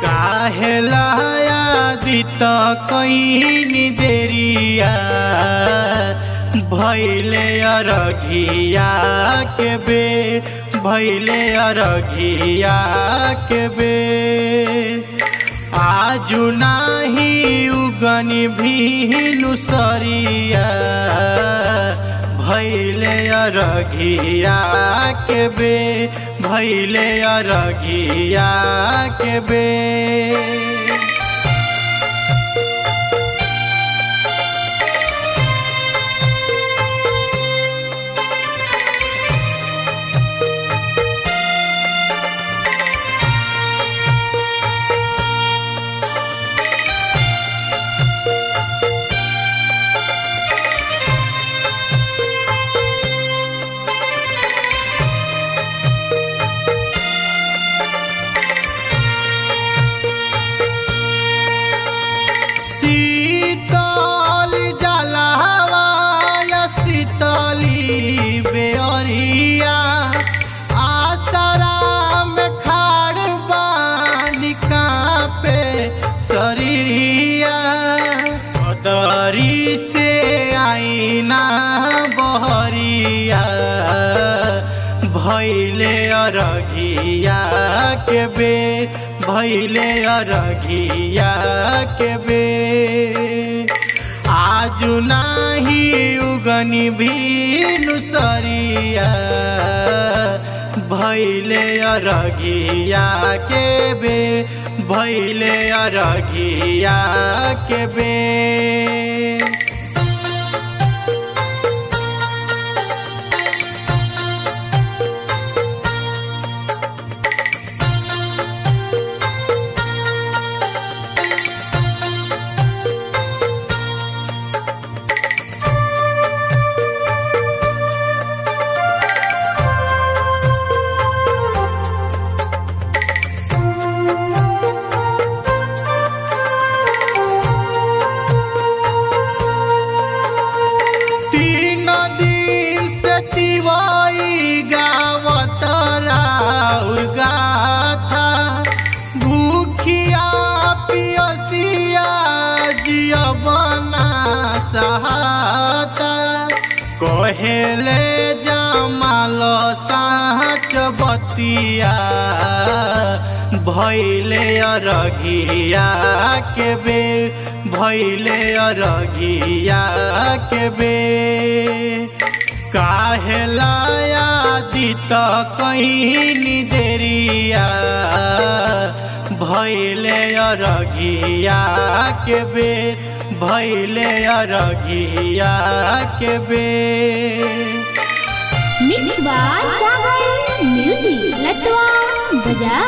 काहेलाया दित कहीं देरिया भैले अरघिया के बे भैले अरघिया के बे आजु नाही उगनी भीनु सरिया भैले अरघिया के बे भैले अरघिया के बे शीतल जलहवा शीतली बेअरिया आसरा में खाड़ बानी कांपे शरीरिया बदरी से आईना बहरिया भैले अरघिया के बे भैले अरघिया के बे आजु नाही उगनी भीनु सरिया भैले अरघिया के बे भैले अरघिया के बे गाथा भूखिया पियसिया जियबना सहाता कहेले जमाल साँच बतिया भैले अरघिया के बे भैले अरघिया के बे काहेलाया दित कहीं देरिया भैले अरघिया के बे भैले अरघिया के बे मिक्स बाय सागर म्यूजिक लतवा बजा।